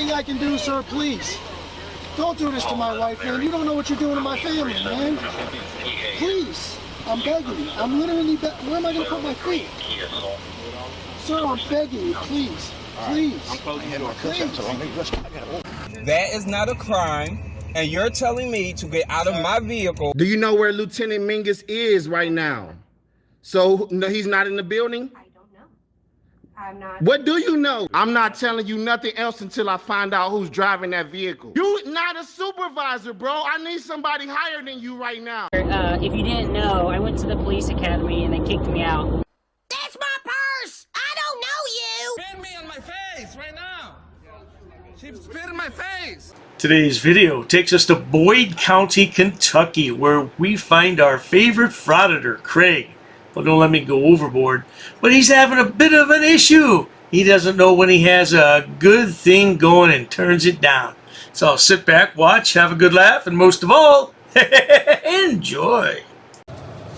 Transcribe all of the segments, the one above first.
anything I can do, sir, please. Don't do this to my wife, man. You don't know what you're doing to my family, man. Please. I'm begging you. I'm literally where am I going to put my feet? Sir, I'm begging you, please. Please. Please. That is not a crime, and you're telling me to get out of my vehicle. Do you know where Lieutenant Mingus is right now? So, no, he's not in the building? I don't know. I'm not. What do you know? I'm not telling you nothing else until I find out who's driving that vehicle. You not a supervisor, bro. I need somebody higher than you right now. If you didn't know, I went to the police academy and they kicked me out. That's my purse! I don't know you! Spit me on my face right now. She spit in my face. Today's video takes us to Boyd County, Kentucky, where we find our favorite frauditor, Craig. Well, don't let me go overboard, but he's having a bit of an issue. He doesn't know when he has a good thing going and turns it down. So sit back, watch, have a good laugh, and most of all, enjoy.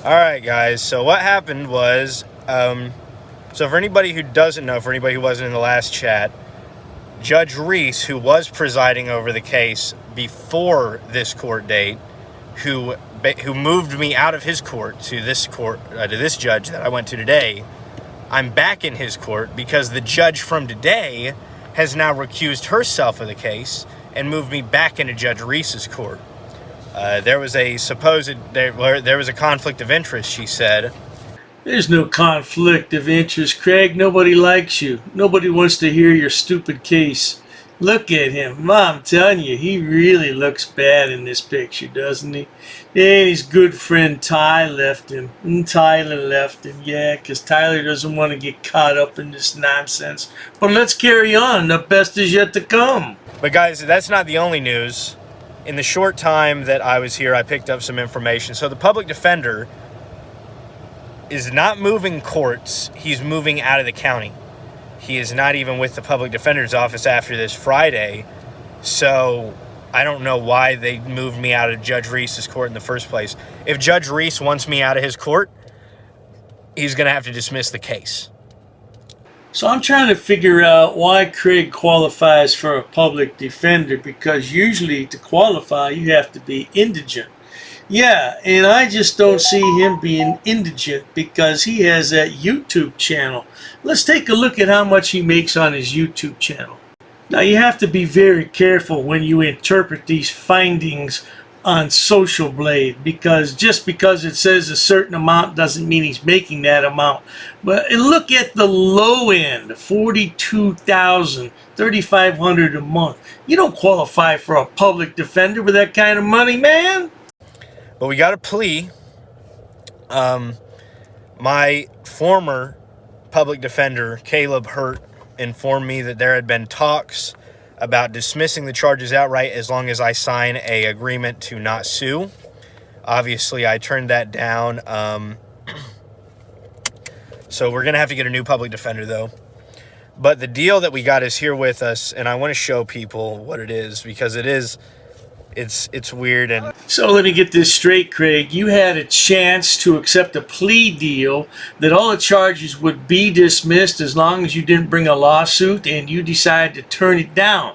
Alright guys, so what happened was, so for anybody who doesn't know, for anybody who wasn't in the last chat, Judge Reese, who was presiding over the case before this court date, who moved me out of his court to this judge that I went to today, I'm back in his court because the judge from today has now recused herself of the case and moved me back into Judge Reese's court. There was a conflict of interest, she said. There's no conflict of interest, Craig. Nobody likes you. Nobody wants to hear your stupid case. Look at him. I'm telling you, he really looks bad in this picture, doesn't he? And his good friend Ty left him. And Tyler left him, yeah, because Tyler doesn't want to get caught up in this nonsense. But let's carry on. The best is yet to come. But guys, that's not the only news. In the short time that I was here, I picked up some information. So the public defender is not moving courts. He's moving out of the county. He is not even with the public defender's office after this Friday. So I don't know why they moved me out of Judge Reese's court in the first place. If Judge Reese wants me out of his court, he's going to have to dismiss the case. So I'm trying to figure out why Craig qualifies for a public defender, because usually to qualify you have to be indigent. Yeah, and I just don't see him being indigent because he has that YouTube channel. Let's take a look at how much he makes on his YouTube channel. Now you have to be very careful when you interpret these findings on Social Blade, because just because it says a certain amount doesn't mean he's making that amount. But look at the low end, $42,000, $3,500 a month. You don't qualify for a public defender with that kind of money, man. But we got a plea. My former public defender, Caleb Hurt, informed me that there had been talks about dismissing the charges outright as long as I sign an agreement to not sue. Obviously, I turned that down. So we're going to have to get a new public defender, though. But the deal that we got is here with us, and I want to show people what it is, because it's weird. And so let me get this straight, Craig. You had a chance to accept a plea deal that all the charges would be dismissed as long as you didn't bring a lawsuit, and you decided to turn it down.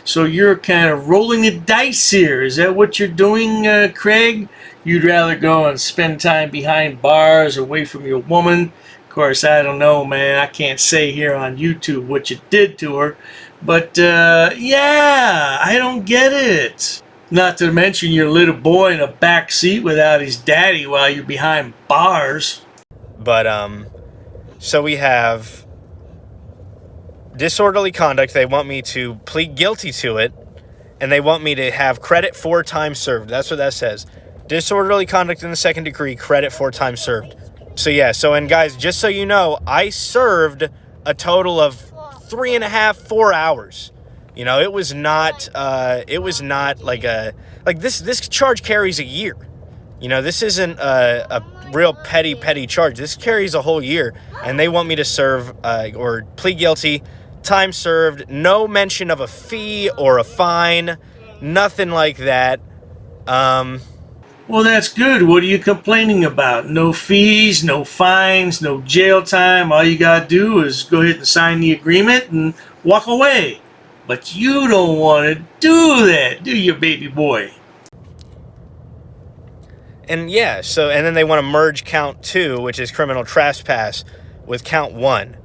So you're kind of rolling the dice here. Is that what you're doing, Craig? You'd rather go and spend time behind bars away from your woman. Of course, I don't know, man. I can't say here on YouTube what you did to her. But, yeah, I don't get it. Not to mention your little boy in a back seat without his daddy while you're behind bars. But, so we have disorderly conduct. They want me to plead guilty to it, and they want me to have credit for time served. That's what that says. Disorderly conduct in the second degree, credit for time served. So, yeah, and guys, just so you know, I served a total of 3.5, 4 hours. You know, it was not like this charge carries a year. You know, this isn't a real petty charge. This carries a whole year, and they want me to serve or plead guilty, time served, no mention of a fee or a fine, nothing like that. Well, that's good. What are you complaining about? No fees, no fines, no jail time. All you got to do is go ahead and sign the agreement and walk away. But you don't want to do that, do you, baby boy? And yeah, so, and then they want to merge count 2, which is criminal trespass, with count 1.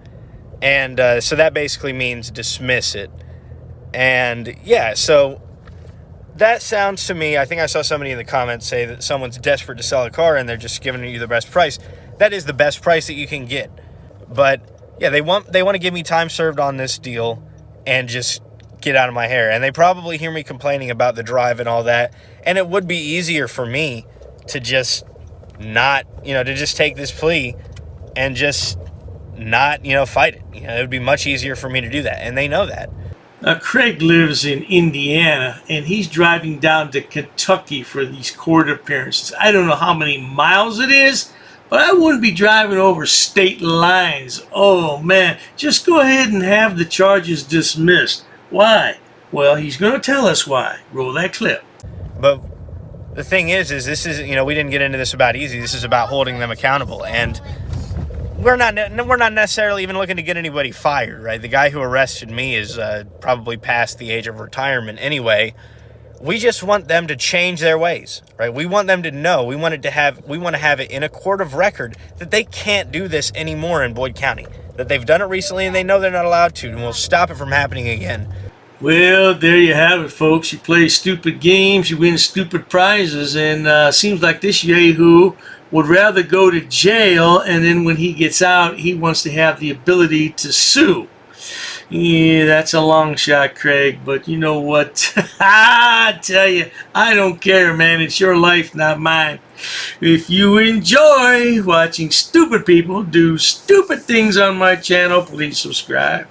And so that basically means dismiss it. And yeah, so that sounds to me, I think I saw somebody in the comments say that someone's desperate to sell a car and they're just giving you the best price. That is the best price that you can get. But yeah, they want to give me time served on this deal and just get out of my hair. And they probably hear me complaining about the drive and all that. And it would be easier for me to just not, to just take this plea and just not, fight it. It would be much easier for me to do that. And they know that. Now, Craig lives in Indiana, and he's driving down to Kentucky for these court appearances. I don't know how many miles it is, but I wouldn't be driving over state lines. Oh, man. Just go ahead and have the charges dismissed. Why? Well, he's going to tell us why. Roll that clip. But the thing is this is, we didn't get into this about easy. This is about holding them accountable. And we're not necessarily even looking to get anybody fired, right? The guy who arrested me is probably past the age of retirement anyway. We just want them to change their ways, right? We want them to know. We want to have it in a court of record that they can't do this anymore in Boyd County. That they've done it recently and they know they're not allowed to, and we'll stop it from happening again. Well, there you have it, folks. You play stupid games, you win stupid prizes, and seems like this yahoo would rather go to jail, and then when he gets out, he wants to have the ability to sue. Yeah, that's a long shot, Craig, but you know what? I tell you, I don't care, man. It's your life, not mine. If you enjoy watching stupid people do stupid things on my channel, please subscribe.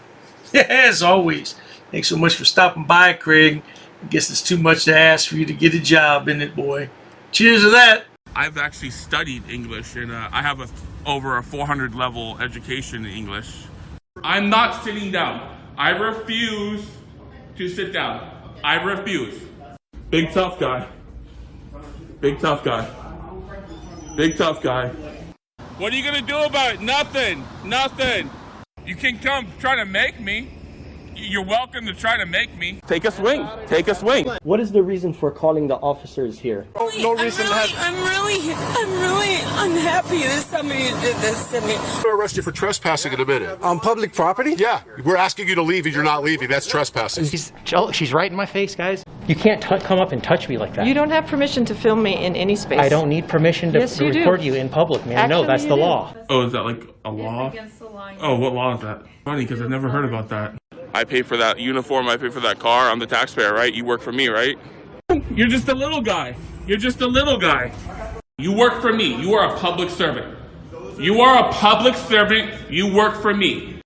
As always, thanks so much for stopping by, Craig. I guess it's too much to ask for you to get a job, isn't it, boy? Cheers to that. I've actually studied English, and I have over a 400 level education in English. I'm not sitting down. I refuse to sit down. I refuse. Big tough guy. Big tough guy. Big tough guy. What are you gonna do about it? Nothing. Nothing. You can come try to make me. You're welcome to try to make me. Take a swing. Take a swing. What is the reason for calling the officers here? No reason. I'm really unhappy that somebody did this to me. I'm going to arrest you for trespassing in a minute. On public property? Yeah. We're asking you to leave and you're not leaving. That's trespassing. She's right in my face, guys. You can't come up and touch me like that. You don't have permission to film me in any space. I don't need permission to record you in public, man. Actually, no, that's the law. Oh, is that like a law? Against the law. Oh, what law is that? Funny, because I've never heard about that. I pay for that uniform, I pay for that car, I'm the taxpayer, right? You work for me, right? You're just a little guy. You're just a little guy. You work for me. You are a public servant. You are a public servant. You work for me.